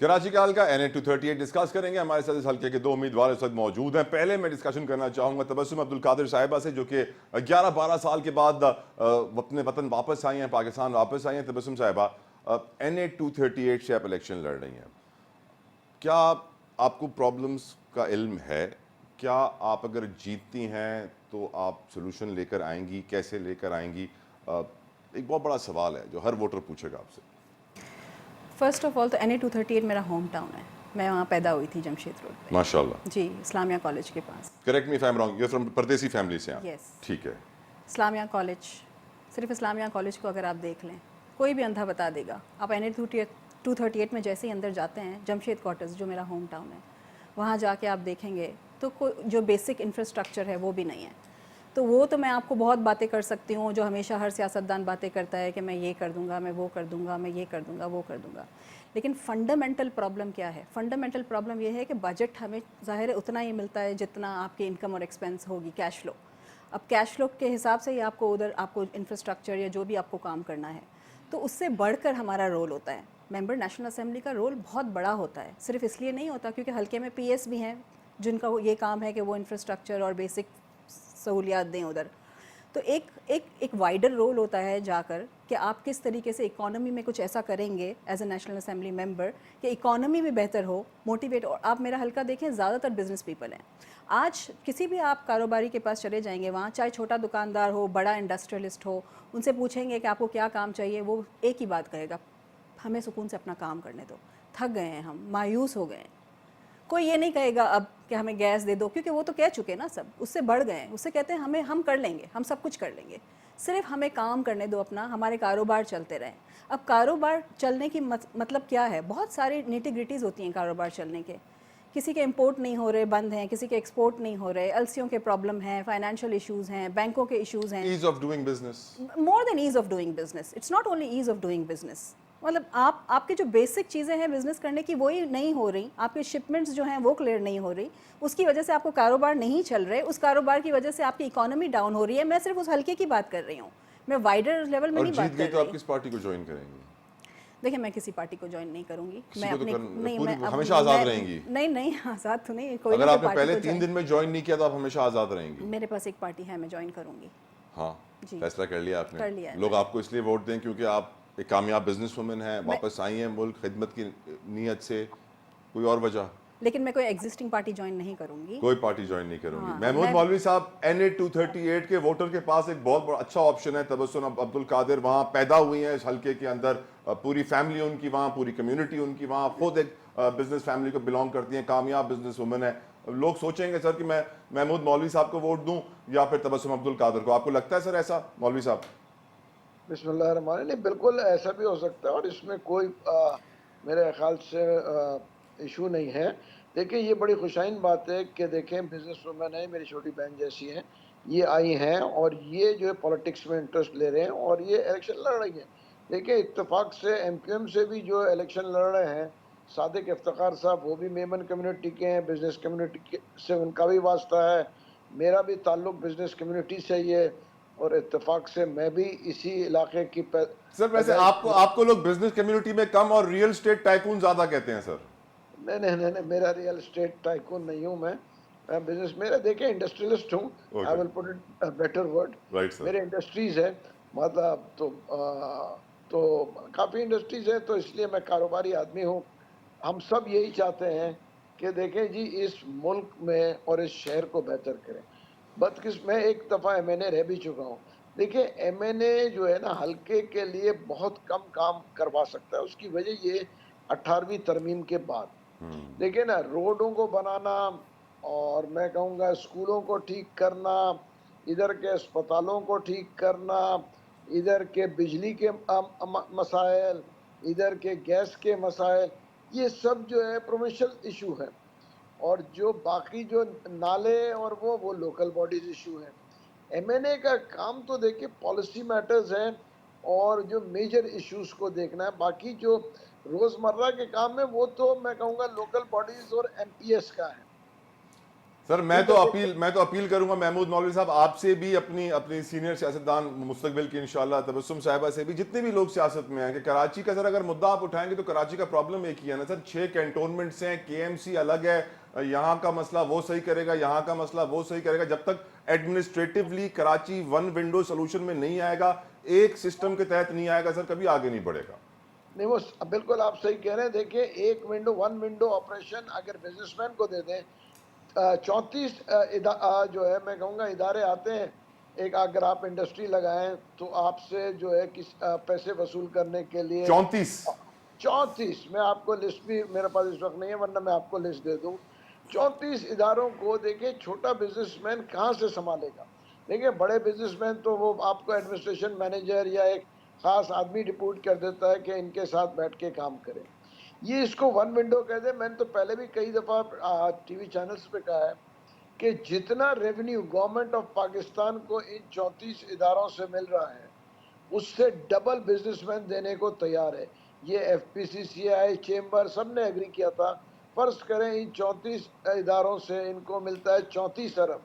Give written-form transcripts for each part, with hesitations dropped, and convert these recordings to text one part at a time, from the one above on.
کراچی کا حلقہ NA-238 discuss کریں گے. ہمارے ساتھ اس حلقے کے 2 امیدوار اس وقت موجود ہیں. پہلے میں ڈسکشن کرنا چاہوں گا تبسم عبدالقادر صاحبہ سے، جو کہ 11-12 سال کے بعد اپنے وطن واپس آئی ہیں، پاکستان واپس آئی ہیں. تبسم صاحبہ، NA-238 سے آپ الیکشن لڑ رہی ہیں. کیا آپ کو پرابلمز کا علم ہے؟ کیا آپ اگر جیتتی ہیں تو آپ سلوشن لے کر آئیں گی؟ کیسے لے کر آئیں گی؟ ایک بہت بڑا سوال ہے جو ہر ووٹر پوچھے گا آپ سے. فرسٹ آف آل تو NA-238 میرا ہوم ٹاؤن ہے. میں وہاں پیدا ہوئی تھی جمشید روڈ پہ. ماشاء اللہ. جی، اسلامیہ کالج کے پاس. Correct me if I am wrong, you are from پردیسی فیملی سے ہیں. یس. ٹھیک ہے. اسلامیہ کالج، صرف اسلامیہ کالج کو اگر آپ دیکھ لیں، کوئی بھی اندھا بتا دے گا. آپ NA-238 میں جیسے ہی اندر جاتے ہیں، جمشید کوارٹرز جو میرا ہوم ٹاؤن ہے، وہاں جا کے آپ دیکھیں گے تو جو بیسک انفراسٹرکچر ہے وہ بھی نہیں ہے. تو وہ تو میں آپ کو بہت باتیں کر سکتی ہوں، جو ہمیشہ ہر سیاستدان باتیں کرتا ہے کہ میں یہ کر دوں گا، میں وہ کر دوں گا، میں یہ کر دوں گا، وہ کر دوں گا. لیکن فنڈامنٹل پرابلم کیا ہے؟ فنڈامنٹل پرابلم یہ ہے کہ بجٹ ہمیں ظاہر ہے اتنا ہی ملتا ہے جتنا آپ کی انکم اور ایکسپینس ہوگی، کیش فلو. اب کیش فلو کے حساب سے ہی آپ کو ادھر آپ کو انفراسٹرکچر یا جو بھی آپ کو کام کرنا ہے. تو اس سے بڑھ کر ہمارا رول ہوتا ہے. ممبر نیشنل اسمبلی کا رول بہت بڑا ہوتا ہے. صرف اس لیے نہیں ہوتا کیونکہ حلقے میں PS بھی ہیں جن کا یہ کام ہے کہ وہ انفراسٹرکچر اور بیسک سہولیات دیں ادھر. تو ایک وائڈر رول ہوتا ہے جا کر کہ آپ کس طریقے سے اکانومی میں کچھ ایسا کریں گے ایز اے نیشنل اسمبلی ممبر کہ اکانومی بھی بہتر ہو، موٹیویٹ. اور آپ میرا حلقہ دیکھیں، زیادہ تر بزنس پیپل ہیں. آج کسی بھی آپ کاروباری کے پاس چلے جائیں گے، وہاں چاہے چھوٹا دکاندار ہو، بڑا انڈسٹریلسٹ ہو، ان سے پوچھیں گے کہ آپ کو کیا کام چاہیے، وہ ایک ہی بات کہے گا، ہمیں سکون سے اپنا کام کرنے دو. تھک گئے ہیں، ہم مایوس ہو گئے ہیں. کوئی یہ نہیں کہے گا اب کہ ہمیں گیس دے دو، کیونکہ وہ تو کہہ چکے نا سب، اس سے بڑھ گئے ہیں. اس سے کہتے ہیں ہم کر لیں گے، ہم سب کچھ کر لیں گے، صرف ہمیں کام کرنے دو اپنا، ہمارے کاروبار چلتے رہیں. اب کاروبار چلنے کی مطلب کیا ہے؟ بہت ساری نیٹی گریٹیز ہوتی ہیں کاروبار چلنے کے. کسی کے امپورٹ نہیں ہو رہے، بند ہیں، کسی کے ایکسپورٹ نہیں ہو رہے، LCوں کے پرابلم ہیں، فائنینشیل ایشوز ہیں، بینکوں کے ایشوز ہیں. Ease of doing business. More than ease of doing business. It's not only ease of doing business. مطلب آپ کی جو بیسک چیزیں ہیں بزنس کرنے کی وہی نہیں ہو رہی، آپ کی شپمنٹس جو ہیں وہ کلیئر نہیں ہو رہی، اس کی وجہ سے آپ کو کاروبار نہیں چل رہے، اس کاروبار کی وجہ سے آپ کی اکانومی ڈاؤن ہو رہی ہے. میں صرف اس حلقے کی بات کر رہی ہوں، میں وائڈر لیول میں اور نہیں جیت بات گئی کر تو آپ رہی. کس پارٹی کو جوائن کریں گی؟ دیکھیں، میں کسی پارٹی کو جوائن نہیں کروں گی. کسی میں کو تو اپنی پوری ہمیشہ آزاد رہیں گی؟ نہیں آزاد تو نہیں، کوئی اگر نہیں آپ نے پارٹی پہلے کو 3 دن میں جوائن نہیں کیا تو آپ ہمیشہ آزاد رہیں گی؟ میرے پاس ایک پارٹی ہے، میں جوائن کروں گی. ہاں، جی، فیصلہ کر لیا آپ نے. کر لیا ہے. لوگ آپ کو اس لیے ووٹ دیں کیونکہ آپ ایک کامیاب بزنس وومن ہیں، واپس آئی ہیں ملک خدمت کی نیت سے، کوئی اور وجہ؟ لیکن میں کوئی ایگزسٹنگ پارٹی جوائن نہیں کروں گی. کوئی پارٹی جوائن نہیں کروں گی. ہاں، محمود مولوی صاحب، NA-238 کے ووٹر کے پاس ایک بہت بڑا اچھا آپشن ہے. تبسم عبدالقادر وہاں پیدا ہوئی ہیں اس حلقے کے اندر، پوری فیملی ان کی وہاں، پوری کمیونٹی ان کی وہاں، خود ایک بزنس فیملی کو بلانگ کرتی ہیں، کامیاب بزنس وومن ہے. لوگ سوچیں گے سر کہ میں محمود مولوی صاحب کو ووٹ دوں یا پھر تبسم عبدالقادر کو. آپ کو لگتا ہے سر ایسا مولوی صاحب؟ بسم اللہ الرحمن الرحیم. نہیں، بالکل ایسا بھی ہو سکتا ہے اور اس میں کوئی میرے خیال سے ایشو نہیں ہے. دیکھیں، یہ بڑی خوشائن بات ہے کہ دیکھیں بزنس وومن ہیں، میری چھوٹی بہن جیسی ہیں، یہ آئی ہیں اور یہ جو ہے پولیٹکس میں انٹرسٹ لے رہے ہیں اور یہ الیکشن لڑ رہی ہیں. دیکھیں، اتفاق سے MQM سے بھی جو الیکشن لڑ رہے ہیں صادق افتخار صاحب، وہ بھی میمن کمیونٹی کے ہیں، بزنس کمیونٹی سے ان کا بھی واسطہ ہے. میرا بھی تعلق بزنس کمیونٹی سے ہی ہے اور اتفاق سے میں بھی اسی علاقے کی سر ویسے آپ کو لوگ بزنس کمیونٹی میں کم اور ریئل اسٹیٹ ٹائکون زیادہ کہتے ہیں سر. نہیں، میرا ریئل اسٹیٹ ٹائکون نہیں ہوں میں بزنس. میرا دیکھیں انڈسٹریلسٹ ہوں. آئی ول پٹ اٹ بیٹر ورڈ. میرے انڈسٹریز ہے، مطلب تو کافی انڈسٹریز ہے، تو اس لیے میں کاروباری آدمی ہوں. ہم سب یہی چاہتے ہیں کہ دیکھیں جی اس ملک میں اور اس شہر کو بہتر کریں. میں ایک دفعہ MNA رہ بھی چکا ہوں. دیکھیں، MNA جو ہے نا حلقے کے لیے بہت کم کام کروا سکتا ہے. اس کی وجہ یہ 18ویں ترمیم کے بعد دیکھیں نا، روڈوں کو بنانا اور میں کہوں گا اسکولوں کو ٹھیک کرنا، ادھر کے اسپتالوں کو ٹھیک کرنا، ادھر کے بجلی کے مسائل، ادھر کے گیس کے مسائل، یہ سب جو ہے پروونشل ایشو ہیں. اور جو باقی جو نالے اور وہ لوکل باڈیز ایشو ہیں. MNA کا کام تو دیکھیں پالیسی میٹرز ہیں اور جو میجر ایشوز کو دیکھنا ہے. باقی جو روزمرہ کے کام ہے وہ تو میں کہوں گا لوکل باڈیز اور MPS کا ہے. سر میں تو اپیل کروں گا محمود مولوی صاحب آپ سے بھی, اپنی سینئر سیاستدان مستقبل کی انشاءاللہ تبسم صاحبہ سے بھی, جتنے بھی لوگ سیاست میں ہیں, کہ کراچی کا سر اگر مدعا آپ اٹھائیں گے تو کراچی کا پرابلم ایک ہی ہے نا سر, 6 کینٹونمنٹس ہیں, کے ایم سی الگ ہے, یہاں کا مسئلہ وہ صحیح کرے گا, یہاں کا مسئلہ وہ صحیح کرے گا. جب تک administratively Karachi one window solution میں نہیں آئے گا, ایک سسٹم کے تحت نہیں آئے گا سر, کبھی آگے نہیں بڑھے گا. نہیں وہ بالکل آپ صحیح کہہ رہے ہیں. دیکھیں ایک ونڈو ون ونڈو آپریشن اگر بزنس مین کو دے دیں, 34 جو ہے میں کہوں گا ادارے آتے ہیں. ایک اگر آپ انڈسٹری لگائیں تو آپ سے جو ہے پیسے وصول کرنے کے لیے 34 میں آپ کو لسٹ بھی میرے پاس اس وقت نہیں ہے ورنہ میں آپ کو لسٹ دے دوں. 34 اداروں کو دیکھیں چھوٹا بزنس مین کہاں سے سنبھالے گا. دیکھیں بڑے بزنس مین تو وہ آپ کو ایڈمنسٹریشن مینیجر یا ایک خاص آدمی رپورٹ کر دیتا ہے کہ ان کے ساتھ بیٹھ کے کام کریں. یہ اس کو ون ونڈو کہتے ہیں. میں نے تو پہلے بھی کئی دفعہ ٹی وی چینلز پہ کہا ہے کہ جتنا ریونیو گورنمنٹ آف پاکستان کو ان 34 اداروں سے مل رہا ہے اس سے ڈبل بزنس مین دینے کو تیار ہے. یہ ایف پی سی سی آئی چیمبر سب نے ایگری کیا تھا. فرض کریں ان 34 اداروں سے ان کو ملتا ہے 34 ارب,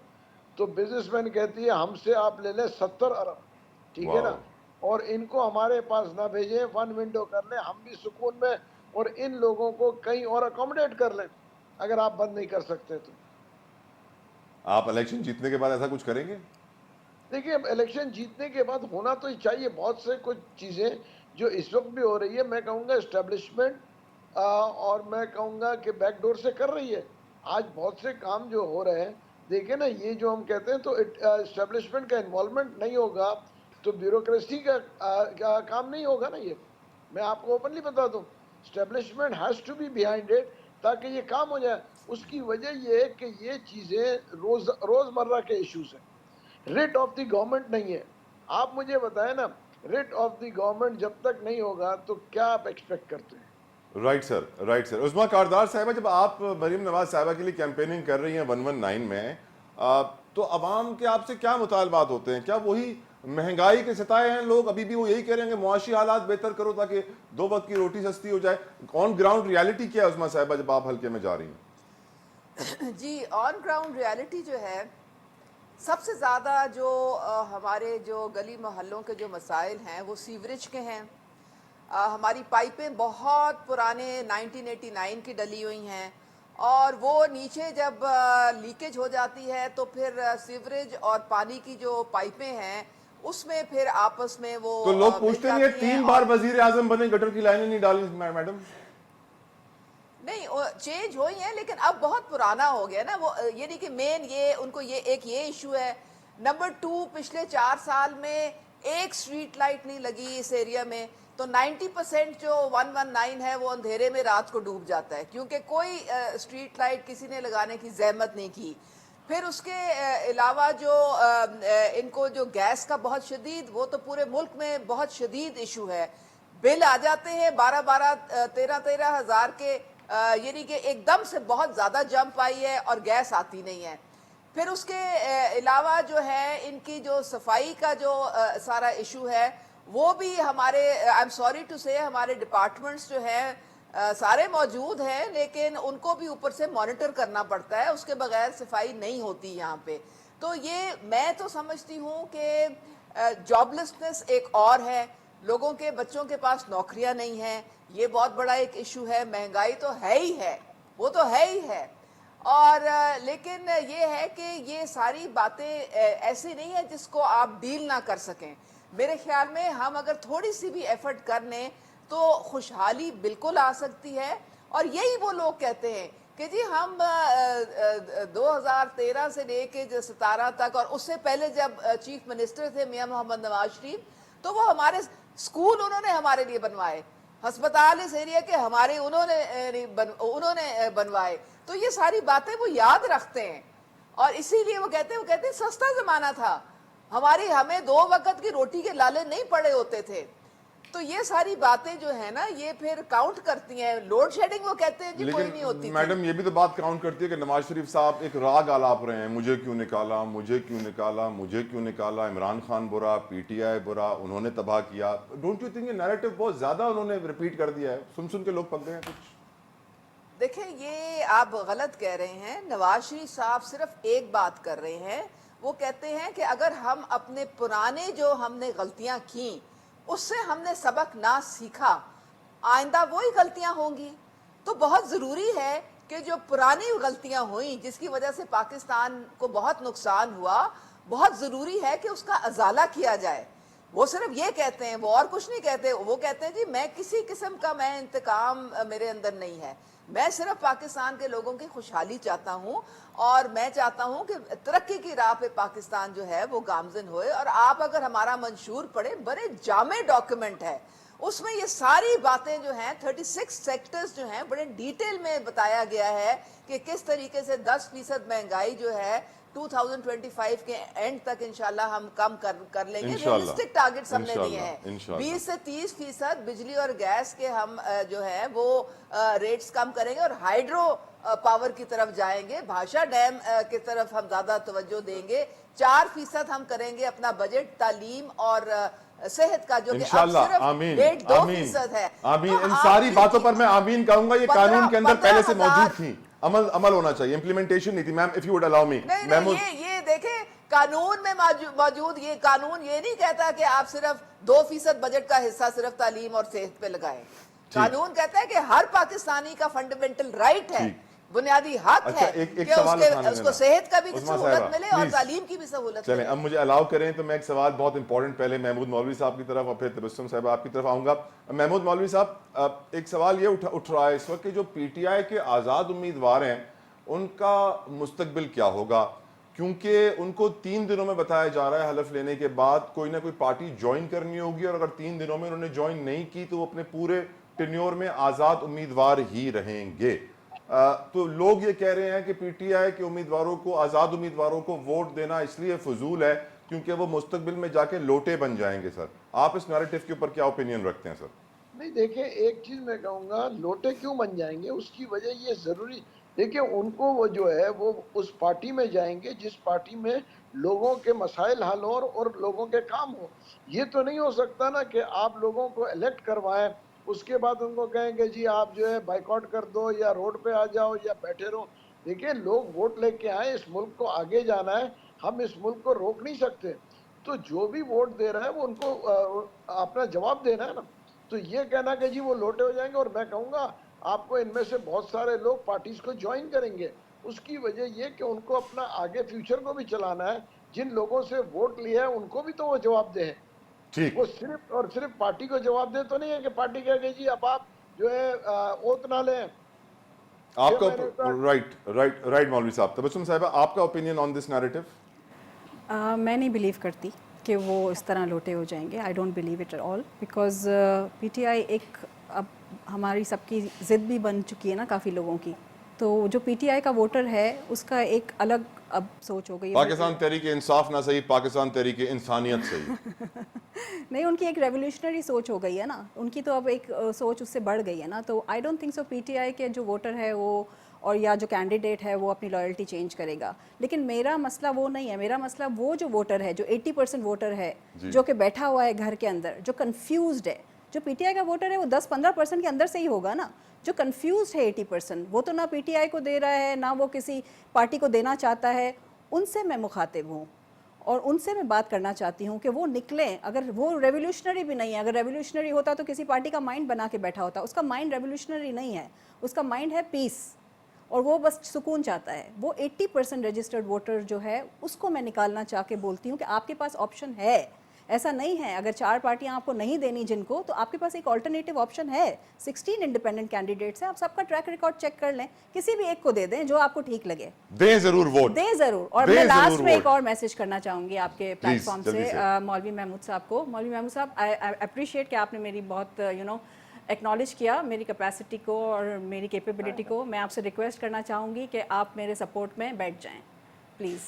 تو بزنس مین کہتی ہے ہم سے آپ لے لیں 70 ارب, ٹھیک ہے نا, اور ان کو ہمارے پاس نہ بھیجیں, ون ونڈو کر لیں, ہم بھی سکون میں, اور ان لوگوں کو کہیں اور اکوموڈیٹ کر لیں اگر آپ بند نہیں کر سکتے تو. آپ الیکشن جیتنے کے بعد ایسا کچھ کریں گے؟ دیکھیے الیکشن جیتنے کے بعد ہونا تو ہی چاہیے. بہت سے کچھ چیزیں جو اس وقت بھی ہو رہی ہے, میں کہوں گا اسٹیبلشمنٹ اور میں کہوں گا کہ بیک ڈور سے کر رہی ہے. آج بہت سے کام جو ہو رہے ہیں, دیکھیں نا, یہ جو ہم کہتے ہیں تو اسٹیبلشمنٹ کا انوالومنٹ نہیں ہوگا تو بیوروکریسی کا کام نہیں ہوگا نا. یہ میں آپ کو اوپنلی بتا دوں, establishment has to be behind it تاکہ یہ کام ہو جائے. اس کی وجہ یہ ہے کہ یہ چیزیں روزمرہ کے ایشوز ہیں, ریٹ آف دی گورنمنٹ نہیں ہے. آپ مجھے بتائیں نا, ریٹ آف دی گورنمنٹ جب تک نہیں ہوگا تو کیا آپ ایکسپیکٹ کرتے ہیں؟ Right sir, right sir. عظمیٰ کاردار صاحبہ, جب آپ مریم نواز صاحبہ کے لیے کیمپیننگ کر رہی ہیں 119 میں, تو عوام کے آپ سے کیا مطالبات ہوتے ہیں؟ کیا وہی مہنگائی کے ستائے ہیں لوگ؟ ابھی بھی وہ یہی کہہ رہے ہیں کہ معاشی حالات بہتر کرو تاکہ 2 وقت کی روٹی سستی ہو جائے. آن گراؤنڈ ریالٹی کیا ہے عظمیٰ صاحبہ جب آپ حلقے میں جا رہی ہیں؟ جی, آن گراؤنڈ ریالٹی جو ہے, سب سے زیادہ جو ہمارے جو گلی محلوں کے جو مسائل ہیں وہ سیوریج کے ہیں. ہماری پائپیں بہت پرانے 1989 کی ڈلی ہوئی ہیں, اور وہ نیچے جب لیکیج ہو جاتی ہے تو پھر سیوریج اور پانی کی جو پائپیں ہیں اس میں پھر آپس میں وہ تو لوگ پوچھتے نہیں ہیں 3 بار وزیر اعظم بنے, گٹر کی لائنیں نہیں ڈالی میڈم؟ نہیں, چینج ہوئی ہیں لیکن اب بہت پرانا ہو گیا نا وہ. یہ نہیں کہ مین یہ ان کو یہ ایشو ہے. نمبر 2, پچھلے 4 سال میں ایک سٹریٹ لائٹ نہیں لگی اس ایریا میں, تو 90% جو 119 ہے وہ اندھیرے میں رات کو ڈوب جاتا ہے, کیونکہ کوئی سٹریٹ لائٹ کسی نے لگانے کی زحمت نہیں کی. پھر اس کے علاوہ جو ان کو جو گیس کا بہت شدید, وہ تو پورے ملک میں بہت شدید ایشو ہے. بل آ جاتے ہیں 13 ہزار کے, یعنی کہ ایک دم سے بہت زیادہ جمپ آئی ہے اور گیس آتی نہیں ہے. پھر اس کے علاوہ جو ہے ان کی جو صفائی کا جو سارا ایشو ہے وہ بھی ہمارے, آئی ایم سوری ٹو سے, ہمارے ڈپارٹمنٹس جو ہیں سارے موجود ہیں لیکن ان کو بھی اوپر سے مانیٹر کرنا پڑتا ہے, اس کے بغیر صفائی نہیں ہوتی یہاں پہ. تو یہ میں تو سمجھتی ہوں کہ جاب لیسنس ایک اور ہے, لوگوں کے بچوں کے پاس نوکریاں نہیں ہیں, یہ بہت بڑا ایک ایشو ہے. مہنگائی تو ہے ہی ہے, وہ تو ہے ہی ہے. اور لیکن یہ ہے کہ یہ ساری باتیں ایسی نہیں ہیں جس کو آپ ڈیل نہ کر سکیں. میرے خیال میں ہم اگر تھوڑی سی بھی ایفرٹ کر لیں تو خوشحالی بالکل آ سکتی ہے. اور یہی وہ لوگ کہتے ہیں کہ جی ہم 2013 سے لے کے 17 تک, اور اس سے پہلے جب چیف منسٹر تھے میاں محمد نواز شریف, تو وہ ہمارے اسکول انہوں نے ہمارے لیے بنوائے, ہسپتال اس ایریا کے ہمارے انہوں نے بنوائے. تو یہ ساری باتیں وہ یاد رکھتے ہیں, اور اسی لیے وہ کہتے ہیں سستا زمانہ تھا, ہمیں 2 وقت کی روٹی کے لالے نہیں پڑے ہوتے تھے. تو یہ ساری باتیں جو ہیں نا یہ پھر کاؤنٹ کرتی ہیں. لوڈ شیڈنگ وہ کہتے ہیں جی کوئی نہیں ہوتی. لیکن میڈم یہ بھی تو بات کاؤنٹ کرتی ہے کہ نواز شریف صاحب ایک راگ آلاپ رہے ہیں, مجھے کیوں نکالا, مجھے کیوں نکالا, مجھے کیوں نکالا, عمران خان برا, پی ٹی آئی برا, انہوں نے تباہ کیا. ڈونٹ یو تھنک یہ نیریٹو بہت زیادہ انہوں نے ریپیٹ کر دیا ہے, سن کے لوگ پک گئے ہیں کچھ؟ دیکھیں یہ آپ غلط کہہ رہے ہیں. نواز شریف صاحب صرف ایک بات کر رہے ہیں, وہ کہتے ہیں کہ اگر ہم اپنے پرانے جو ہم نے غلطیاں کیں اس سے ہم نے سبق نہ سیکھا, آئندہ وہی غلطیاں ہوں گی. تو بہت ضروری ہے کہ جو پرانی غلطیاں ہوئیں جس کی وجہ سے پاکستان کو بہت نقصان ہوا, بہت ضروری ہے کہ اس کا ازالہ کیا جائے. وہ صرف یہ کہتے ہیں, وہ اور کچھ نہیں کہتے. وہ کہتے ہیں جی میں کسی قسم کا میں انتقام میرے اندر نہیں ہے, میں صرف پاکستان کے لوگوں کی خوشحالی چاہتا ہوں, اور میں چاہتا ہوں کہ ترقی کی راہ پہ پاکستان جو ہے وہ گامزن ہوئے. اور آپ اگر ہمارا منشور پڑھیں, بڑے جامع ڈاکیومنٹ ہے, اس میں یہ ساری باتیں جو ہیں 36 سیکٹرز جو ہیں بڑے ڈیٹیل میں بتایا گیا ہے کہ کس طریقے سے 10% مہنگائی جو ہے 2025 کے اینڈ تک انشاءاللہ ہم کم کر لیں گے. ریئلسٹک ٹارگٹس ہم نے دیے ہیں. 20 سے 30% بجلی اور گیس کے ہم جو ہے وہ ریٹس کم کریں گے, اور ہائیڈرو پاور کی طرف جائیں گے, بھاشا ڈیم کی طرف ہم زیادہ توجہ دیں گے. 4% ہم کریں گے اپنا بجٹ تعلیم اور صحت کا, جو کہ اب صرف 1.5% ہے. آمین. ان ساری باتوں پر میں آمین کہوں گا. یہ قانون کے اندر پہلے سے موجود تھی, عمل ہونا چاہیے, امپلیمنٹیشن نہیں تھی. میم if you would allow me. نہیں, یہ دیکھیں قانون میں موجود, یہ قانون یہ نہیں کہتا کہ آپ صرف 2% بجٹ کا حصہ صرف تعلیم اور صحت پہ لگائیں. قانون کہتا ہے کہ ہر پاکستانی کا فنڈامنٹل رائٹ ہے, بنیادی حق ہے کہ اس کو صحت کا بھی سہولت ملے اور تعلیم کی بھی سہولت ملے. چلیں اب مجھے الاؤ کریں تو میں ایک سوال بہت امپورٹنٹ, پہلے محمود مولوی صاحب کی طرف اور پھر تبسم صاحب آپ کی طرف آؤں گا. محمود مولوی صاحب, ایک سوال یہ اٹھ رہا ہے اس وقت کہ جو پی ٹی آئی کے آزاد امیدوار ہیں ان کا مستقبل کیا ہوگا, کیونکہ ان کو 3 دنوں میں بتایا جا رہا ہے حلف لینے کے بعد کوئی نہ کوئی پارٹی جوائن کرنی ہوگی, اور اگر 3 دنوں میں انہوں نے جوائن نہیں کی تو وہ اپنے پورے ٹینیور میں آزاد امیدوار ہی رہیں گے. تو لوگ یہ کہہ رہے ہیں کہ پی ٹی آئی کے امیدواروں کو, آزاد امیدواروں کو ووٹ دینا اس لیے فضول ہے کیونکہ وہ مستقبل میں جا کے لوٹے بن جائیں گے. سر آپ اس نیریٹو کے اوپر کیا اوپینین رکھتے ہیں؟ سر نہیں دیکھیں, ایک چیز میں کہوں گا, لوٹے کیوں بن جائیں گے, اس کی وجہ یہ ضروری, دیکھیں ان کو وہ جو ہے وہ اس پارٹی میں جائیں گے جس پارٹی میں لوگوں کے مسائل حل ہوں اور لوگوں کے کام ہوں. یہ تو نہیں ہو سکتا نا کہ آپ لوگوں کو الیکٹ کروائیں, اس کے بعد ان کو کہیں کہ جی آپ جو ہے بائیکاٹ کر دو یا روڈ پہ آ جاؤ یا بیٹھے رہو. دیکھیں لوگ ووٹ لے کے آئے, اس ملک کو آگے جانا ہے, ہم اس ملک کو روک نہیں سکتے. تو جو بھی ووٹ دے رہا ہے وہ ان کو اپنا جواب دینا ہے نا. تو یہ کہنا کہ جی وہ لوٹے ہو جائیں گے, اور میں کہوں گا آپ کو ان میں سے بہت سارے لوگ پارٹیز کو جوائن کریں گے. اس کی وجہ یہ کہ ان کو اپنا آگے فیوچر کو بھی چلانا ہے, جن لوگوں سے ووٹ لیا ہے ان کو بھی تو وہ جواب دے. وہ صرف اور صرف پارٹی کو جواب دے تو نہیں ہے کہ پارٹی کہہ گئی جی اب آپ جو ہے اوت نہ لیں. آپ کا رائٹ مولوی صاحب. تبسم صاحبہ آپ کا اوپینین آن دس نیریٹو؟ میں نہیں بلیو کرتی کہ وہ اس طرح لوٹے ہو جائیں گے. I don't believe it at all, because P T I ایک اب ہماری سب کی ضد بھی بن چکی ہے نا کافی لوگوں کی. تو جو پی ٹی آئی کا ووٹر ہے اس کا ایک الگ اب سوچ ہو گئی ہے. پاکستان تحریک انصاف نہ صحیح, پاکستان تحریک انسانیت صحیح. نہیں, ان کی ایک ریولیوشنری سوچ ہو گئی ہے نا, ان کی تو اب ایک سوچ اس سے بڑھ گئی ہے نا. تو I don't think so P T آئی کے جو ووٹر ہے وہ اور یا جو کینڈیڈیٹ ہے وہ اپنی لائلٹی چینج کرے گا. لیکن میرا مسئلہ وہ نہیں ہے, میرا مسئلہ وہ جو ووٹر ہے جو 80% ووٹر ہے جو کہ بیٹھا ہوا ہے گھر کے اندر, جو کنفیوزڈ ہے. جو پی ٹی آئی کا ووٹر ہے وہ 10-15% کے اندر سے ہی ہوگا نا. جو کنفیوزڈ ہے 80%, وہ تو نہ پی ٹی آئی کو دے رہا ہے نہ وہ کسی پارٹی کو دینا چاہتا ہے. ان سے میں مخاطب ہوں اور ان سے میں بات کرنا چاہتی ہوں کہ وہ نکلیں. اگر وہ ریولیوشنری بھی نہیں ہے, اگر ریولیوشنری ہوتا تو کسی پارٹی کا مائنڈ بنا کے بیٹھا ہوتا. اس کا مائنڈ ریولیوشنری نہیں ہے, اس کا مائنڈ ہے پیس, اور وہ بس سکون چاہتا ہے. وہ 80% رجسٹرڈ ووٹر جو ہے اس کو میں نکالنا چاہ کے بولتی ہوں کہ آپ کے پاس آپشن ہے. ایسا نہیں ہے اگر 4 پارٹیاں آپ کو نہیں دینی جن کو, تو آپ کے پاس ایک آلٹرنیٹیو آپشن ہے. 16 انڈیپینڈنٹ کینڈیڈیٹس ہیں, آپ سب کا ٹریک ریکارڈ چیک کر لیں, کسی بھی ایک کو دے دیں جو آپ کو ٹھیک لگے. دیں ضرور ووٹ, دیں ضرور. اور میں لاسٹ میں ایک اور میسج کرنا چاہوں گی آپ کے پلیٹ فارم سے مولوی محمود صاحب کو. مولوی محمود صاحب, آئی اپریشیٹ کہ آپ نے میری بہت ایکنالج کیا میری کیپیسٹی کو اور میری کیپیبلٹی کو. میں آپ سے ریکویسٹ کرنا چاہوں گی کہ آپ میرے سپورٹ میں بیٹھ جائیں پلیز.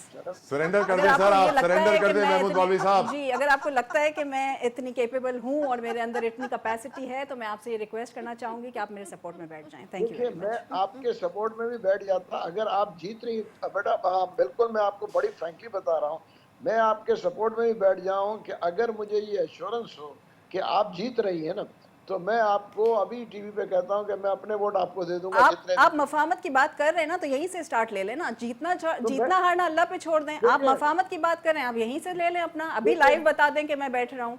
سرنڈر کر دیں سر, آپ سرنڈر کر دیں محمود مولوی صاحب. جی, اگر آپ کو لگتا ہے کہ میں اتنی کیپیبل ہوں اور میرے اندر اتنی کیپیسٹی ہے تو میں آپ سے یہ ریکویسٹ کرنا چاہوں گی کہ آپ میرے سپورٹ میں بیٹھ جائیں. Thank you very much. میں آپ کے سپورٹ میں بھی بیٹھ جاتا اگر آپ جیت رہی. بیٹا بالکل میں آپ کو بڑی فرینکلی بتا رہا ہوں, میں آپ کے سپورٹ میں بھی بیٹھ جاؤں کہ اگر مجھے یہ ایشورنس ہو کہ آپ جیت رہی ہیں نا, تو میں آپ کو ابھی ٹی وی پہ کہتا ہوں کہ میں اپنے ووٹ آپ کو دے دوں گا جتنے آپ مفاہمت کی بات کر رہے ہیں نا تو یہیں سے سٹارٹ لے لیں نا. جیتنا ہارنا اللہ پہ چھوڑ دیں. آپ مفاہمت کی بات کر رہے ہیں, آپ یہیں سے لے لیں اپنا. ابھی لائیو بتا دیں کہ میں بیٹھ رہا ہوں.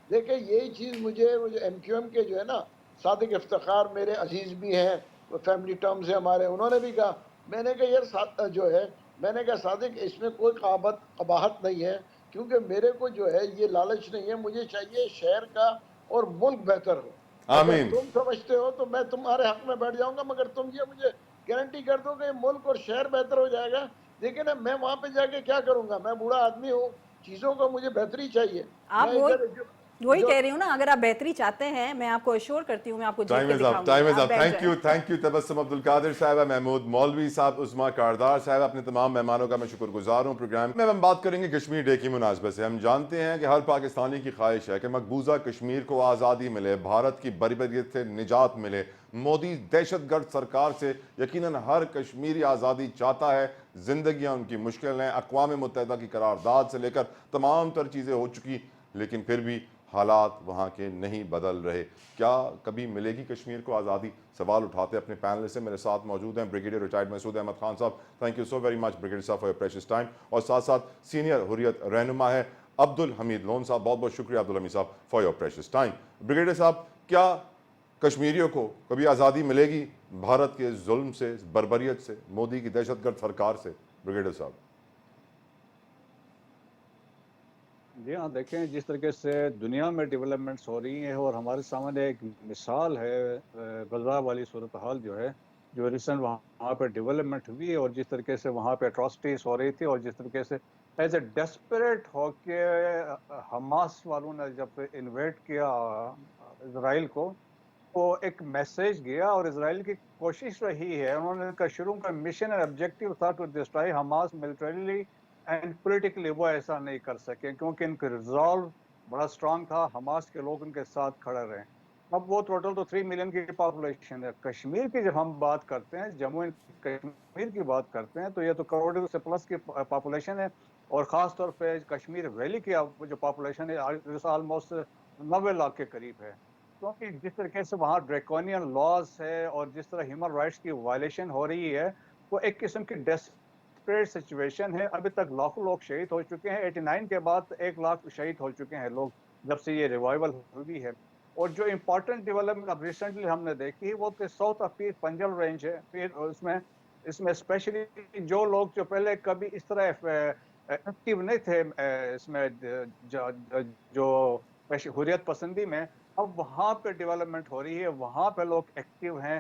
دیکھیں یہی چیز مجھے ایم کیو ایم کے جو ہے نا صادق افتخار میرے عزیز بھی ہیں, وہ فیملی ٹرمز ہیں ہمارے, انہوں نے بھی کہا. میں نے کہا یار جو ہے, میں نے کہا صادق اس میں کوئی قباحت نہیں ہے, کیونکہ میرے کو جو ہے یہ لالچ نہیں ہے, مجھے چاہیے شہر کا اور ملک بہتر ہو. اگر آمین. تم سمجھتے ہو تو میں تمہارے حق میں بیٹھ جاؤں گا, مگر تم یہ مجھے گارنٹی کر دو کہ ملک اور شہر بہتر ہو جائے گا. دیکھیں نا میں وہاں پہ جا کے کیا کروں گا, میں بوڑھا آدمی ہوں, چیزوں کو مجھے بہتری چاہیے. آپ میں ادھر وہی جو کہہ رہی ہوں نا, اگر آپ بہتری چاہتے ہیں میں آپ کو ایشور کرتی ہوں, میں آپ کو جیت ٹائم کے از اپ, دکھاؤں ٹائم گی. از آپ اپ. بیٹھ تھینک یو, جائیں. تھینک یو تبسم عبدالقادر صاحبہ, محمود مولوی صاحب, عثما کاردار صاحب, اپنے تمام مہمانوں کا میں شکر گزار ہوں. پروگرام میں ہم بات کریں گے کشمیر ڈے کی مناسبت سے. ہم جانتے ہیں کہ ہر پاکستانی کی خواہش ہے کہ مقبوضہ کشمیر کو آزادی ملے, بھارت کی بربریت سے نجات ملے. مودی دہشت گرد سرکار سے یقیناً ہر کشمیری آزادی چاہتا ہے. زندگیاں ان کی مشکل ہیں, اقوام متحدہ کی قرارداد سے لے کر تمام تر چیزیں ہو چکی, لیکن پھر بھی حالات وہاں کے نہیں بدل رہے. کیا کبھی ملے گی کشمیر کو آزادی؟ سوال اٹھاتے اپنے پینل سے. میرے ساتھ موجود ہیں بریگیڈیئر ریٹائرڈ مسعود احمد خان صاحب, thank you so very much brigadier صاحب فار یور پریشیس ٹائم. اور ساتھ ساتھ سینئر حریت رہنما ہے عبدالحمید لون صاحب, بہت بہت شکریہ عبدالحمید صاحب for your precious time. Brigadier صاحب, کیا کشمیریوں کو کبھی آزادی ملے گی بھارت کے ظلم سے, بربریت سے, مودی کی دہشت گرد سرکار سے؟ بریگیڈیئر صاحب. جی ہاں, دیکھیں جس طریقے سے دنیا میں ڈیولپمنٹس ہو رہی ہیں اور ہمارے سامنے ایک مثال ہے غزہ والی صورتحال جو ہے, جو ریسنٹ وہاں پہ ڈیولپمنٹ ہوئی ہے, اور جس طریقے سے وہاں پہ اٹراسٹیز ہو رہی تھی, اور جس طریقے سے ایز اے ڈیسپریٹ ہو کے حماس والوں نے جب انویٹ کیا اسرائیل کو, تو ایک میسیج گیا, اور اسرائیل کی کوشش رہی ہے, انہوں نے شروع کا مشن اور آبجیکٹیو تھا to destroy Hamas militarily and politically. وہ ایسا نہیں کر سکے کیونکہ ان کا ریزالو بڑا اسٹرانگ تھا, حماس کے لوگ ان کے ساتھ کھڑے رہے. اب وہ ٹوٹل تو 3 ملین کی پاپولیشن ہے. کشمیر کی جب ہم بات کرتے ہیں, جموں اینڈ کشمیر کی بات کرتے ہیں, تو یہ تو کروڑ سے پلس کی پاپولیشن ہے, اور خاص طور پہ کشمیر ویلی کی جو پاپولیشن ہے آلموسٹ 90 لاکھ کے قریب ہے. کیونکہ جس طریقے سے وہاں ڈریکونین لاز ہے, اور جس طرح ہیومن رائٹس کی وائلیشن ہو رہی ہے, وہ ایک قسم کی ڈیسپریٹ سچویشن ہے. ابھی تک لاکھوں لوگ شہید ہو چکے ہیں, 89 کے بعد 1 لاکھ شہید ہو چکے ہیں لوگ جب سے یہ ریوائول ہوئی ہے. اور جو امپورٹنٹ ڈیولپمنٹ اب ریسنٹلی ہم نے دیکھی وہ کہ ساؤتھ آف پیس پنجل رینج ہے. پھر اس میں اسپیشلی جو لوگ جو پہلے کبھی اس طرح ایکٹیو نہیں تھے اس میں جو حریت پسندی میں, اب وہاں پہ ڈیولپمنٹ ہو رہی ہے, وہاں پہ لوگ ایکٹیو ہیں.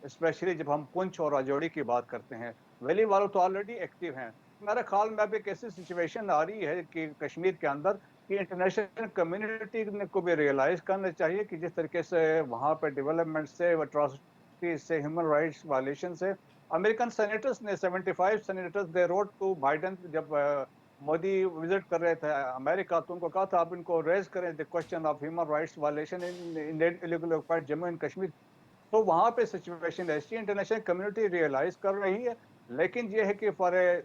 اسپیشلی جب ہم پنچ اور راجوڑی کی بات کرتے ہیں, ویلی والوں تو آلریڈی ایکٹیو ہیں. میرے خیال میں اب ایک ایسی سچویشن آ رہی ہے کہ کشمیر کے اندر کہ انٹرنیشنل کمیونٹی کو بھی ریئلائز کرنا چاہیے کہ جس طریقے سے وہاں پہ ڈیولپمنٹ سے, اٹراسٹیز سے, ہیومن رائٹس وائلیشن سے, امریکن سینیٹرز نے 75 senators they wrote to Biden, جب مودی وزٹ کر رہے تھے امریکہ, تو ان کو کہا تھا آپ ان کو ریز کریں the question of human rights violation in illegal occupied Jammu and Kashmir. تو وہاں پہ سچویشن ایسی انٹرنیشنل کمیونٹی ریئلائز کر رہی ہے, لیکن یہ ہے کہ فار اے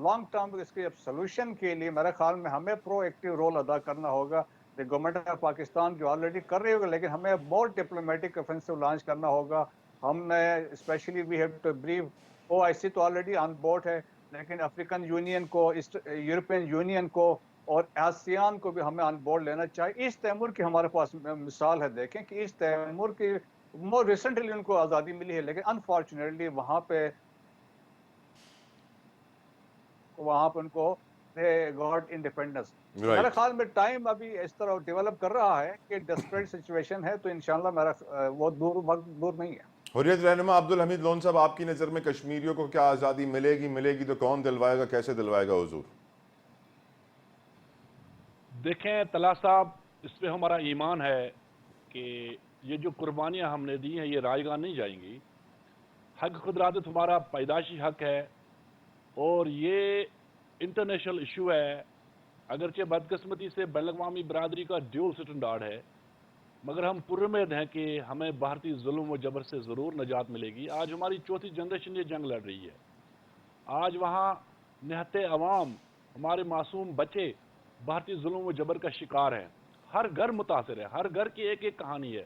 لانگ ٹرم اس کے سولوشن کے لیے میرے خیال میں ہمیں پرو ایکٹیو رول ادا کرنا ہوگا. گورنمنٹ آف پاکستان جو آلریڈی کر رہی ہوگا, لیکن ہمیں بہت ڈپلومیٹک آفینسو لانچ کرنا ہوگا. ہم نے specially we have to brief OIC تو آلریڈی آن بورڈ ہے, لیکن افریقن یونین کو, یورپین یونین کو اور آسیان کو بھی ہمیں آن بورڈ لینا چاہیے. ایسٹ تیمور کی ہمارے پاس مثال ہے, دیکھیں کہ ایسٹ تیمور کی مور ریسنٹلی ان کو آزادی ملی ہے, لیکن انفارچونیٹلی وہاں پہ ان کو گاٹ انڈیپینڈنس. میرے خیال میں ٹائم ابھی اس طرح ڈیولپ کر رہا ہے کہ ڈیسپریٹ سچویشن ہے, تو انشاءاللہ میرا وہ وقت دور نہیں ہے. حریت رہنما عبدالحمید لون صاحب, آپ کی نظر میں کشمیریوں کو کیا آزادی ملے گی تو کون دلوائے گا, کیسے دلوائے گا حضور؟ دیکھیں طلعت صاحب, اس پہ ہمارا ایمان ہے کہ یہ جو قربانیاں ہم نے دی ہیں یہ رائے گاہ نہیں جائیں گی. حق خود ارادت ہمارا پیدائشی حق ہے, اور یہ انٹرنیشنل ایشو ہے. اگرچہ بدقسمتی سے بین الاقوامی برادری کا ڈیول سٹنڈارڈ ہے, مگر ہم پرامید ہیں کہ ہمیں بھارتی ظلم و جبر سے ضرور نجات ملے گی. آج ہماری چوتھی جنریشن یہ جنگ لڑ رہی ہے. آج وہاں نہتے عوام, ہمارے معصوم بچے بھارتی ظلم و جبر کا شکار ہیں. ہر گھر متاثر ہے, ہر گھر کی ایک ایک کہانی ہے.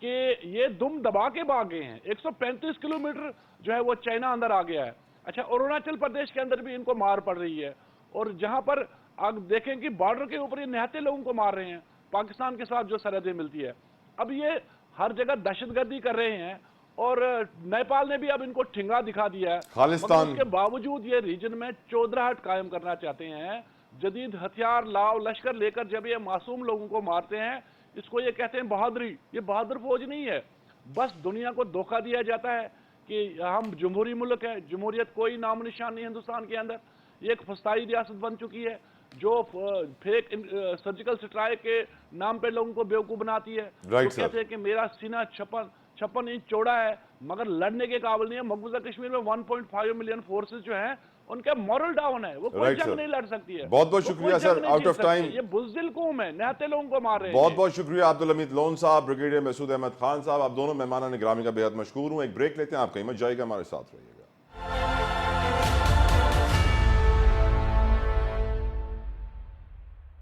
کہ یہ دم دبا کے بھاگ گئے ہیں. 135 کلومیٹر جو ہے وہ چائنا اندر آ گیا ہے. اچھا اروناچل پردیش کے اندر بھی ان کو مار پڑ رہی ہے, اور جہاں پر آپ دیکھیں کہ بارڈر کے اوپر یہ نہتے لوگوں کو مار رہے ہیں پاکستان کے ساتھ جو سرحدیں ملتی ہے. اب یہ ہر جگہ دہشت گردی کر رہے ہیں, اور نیپال نے بھی اب ان کو ٹھنگا دکھا دیا ہے. خالصتان مگر اس کے باوجود یہ ریجن میں چودراہٹ قائم کرنا چاہتے ہیں. جدید ہتھیار لاؤ لشکر لے کر جب یہ معصوم لوگوں کو مارتے ہیں, اس کو یہ کہتے ہیں بہادری. یہ بہادر فوج نہیں ہے, بس دنیا کو دھوکہ دیا جاتا ہے کہ ہم جمہوری ملک ہے. جمہوریت کوئی نام نشان نہیں ہندوستان کے اندر. یہ ایک فسطائی ریاست بن چکی ہے جو فیک سرجیکل سٹرائک کے نام پہ لوگوں کو بیوقوف بناتی ہے. وہ کہتے ہیں کہ میرا سینہ 56 انچ چوڑا ہے, مگر لڑنے کے قابل نہیں ہے. مقبوضہ کشمیر میں 1.5 ملین فورسز جو ہیں ان کا مورل ڈاؤن ہے, وہ کوئی جنگ نہیں لڑ سکتی ہے. بہت بہت شکریہ سر, آؤٹ آف ٹائم. یہ بزدل قوم ہے, نہتے لوگوں کو مار رہے ہیں. بہت بہت شکریہ عبدالحمید لون صاحب, بریگیڈیئر مسعود احمد خان صاحب, آپ دونوں مہمانان گرامی کا بے حد مشکور ہوں. ایک بریک لیتے ہیں, آپ کہیں مت جائے گا, ہمارے ساتھ رہیے.